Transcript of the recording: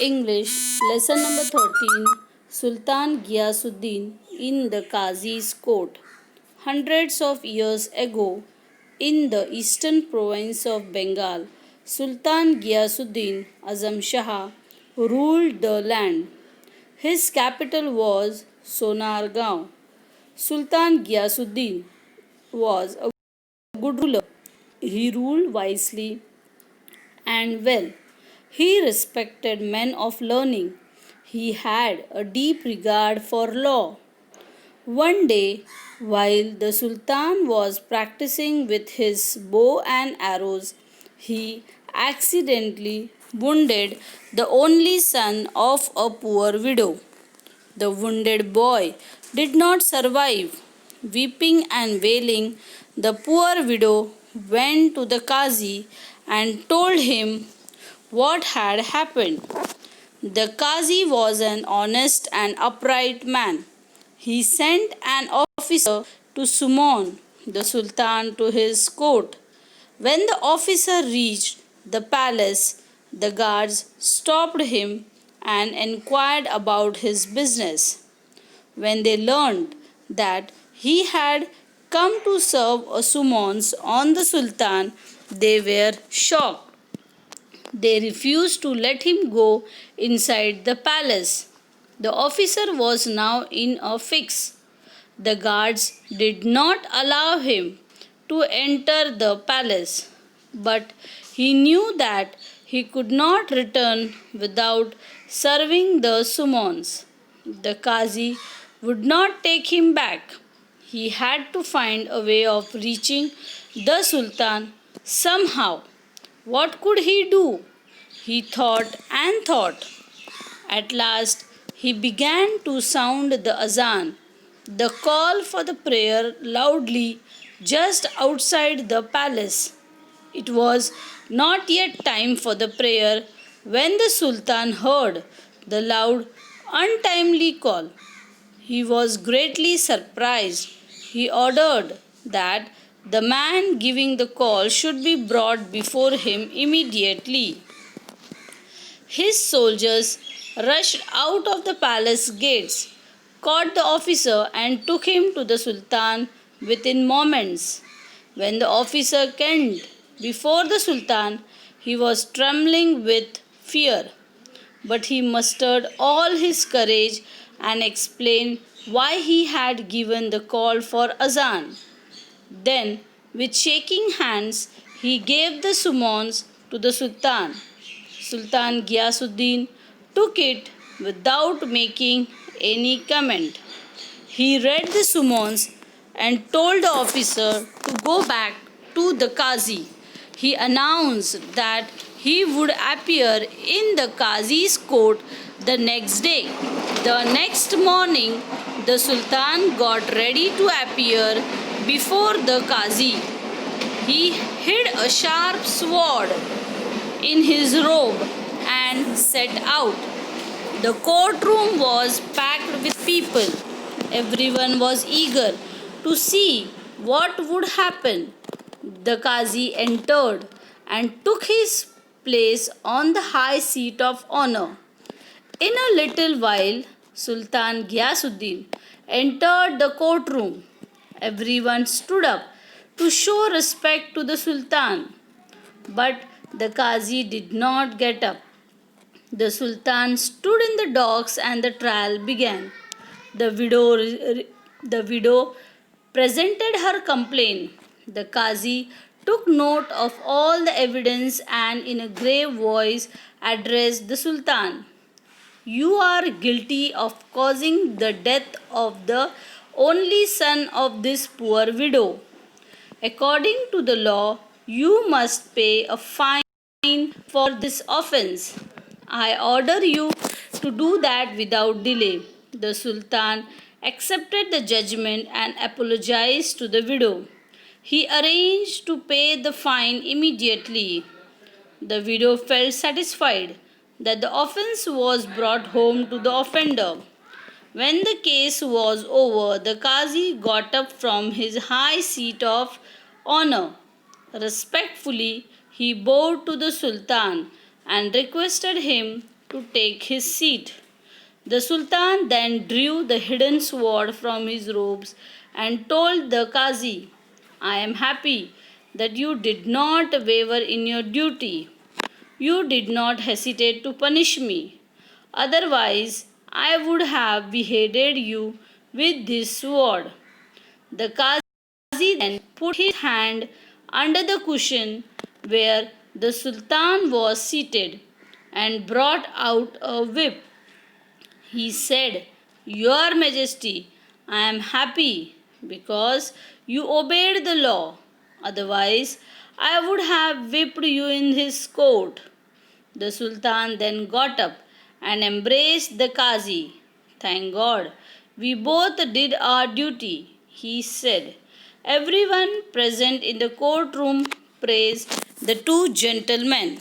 English, lesson number 13, Sultan Ghiyasuddin in the Qazi's court. Hundreds of years ago, in the eastern province of Bengal, Sultan Ghiyasuddin Azam Shah ruled the land. His capital was Sonargaon. Sultan Ghiyasuddin was a good ruler. He ruled wisely and well. He respected men of learning. He had a deep regard for law. One day, while the Sultan was practicing with his bow and arrows, he accidentally wounded the only son of a poor widow. The wounded boy did not survive. Weeping and wailing, the poor widow went to the Qazi and told him what had happened. The Qazi was an honest and upright man. He sent an officer to summon the Sultan to his court. When the officer reached the palace, the guards stopped him and inquired about his business. When they learned that he had come to serve a summons on the Sultan, they were shocked. They refused to let him go inside the palace. The officer was now in a fix. The guards did not allow him to enter the palace, but he knew that he could not return without serving the summons. The Qazi would not take him back. He had to find a way of reaching the Sultan somehow. What could he do? He thought and thought. At last, he began to sound the azan, the call for the prayer loudly just outside the palace. It was not yet time for the prayer when the Sultan heard the loud, untimely call. He was greatly surprised. He ordered that the man giving the call should be brought before him immediately. His soldiers rushed out of the palace gates, caught the officer, and took him to the Sultan within moments. When the officer came before the Sultan, he was trembling with fear, but he mustered all his courage and explained why he had given the call for azan. Then, with shaking hands, he gave the summons to the Sultan. Sultan Ghiyasuddin took it without making any comment. He read the summons and told the officer to go back to the Qazi. He announced that he would appear in the Qazi's court the next day. The next morning, the Sultan got ready to appear before the Qazi. He hid a sharp sword in his robe and set out. The courtroom was packed with people. Everyone was eager to see what would happen. The Qazi entered and took his place on the high seat of honor. In a little while, Sultan Ghiyasuddin entered the courtroom. Everyone stood up to show respect to the Sultan. But the Qazi did not get up. The Sultan stood in the docks and the trial began. The widow presented her complaint. The Qazi took note of all the evidence and in a grave voice addressed the Sultan. You are guilty of causing the death of the only son of this poor widow. According to the law, you must pay a fine for this offense. I order you to do that without delay. The Sultan accepted the judgment and apologized to the widow. He arranged to pay the fine immediately. The widow felt satisfied that the offense was brought home to the offender. When the case was over, the Qazi got up from his high seat of honor. Respectfully, he bowed to the Sultan and requested him to take his seat. The Sultan then drew the hidden sword from his robes and told the Qazi, I am happy that you did not waver in your duty. You did not hesitate to punish me. Otherwise, I would have beheaded you with this sword. The Qazi then put his hand under the cushion where the Sultan was seated and brought out a whip. He said, Your Majesty, I am happy because you obeyed the law. Otherwise, I would have whipped you in his court. The Sultan then got up and embraced the Qazi. Thank God, we both did our duty, he said. Everyone present in the courtroom praised the two gentlemen.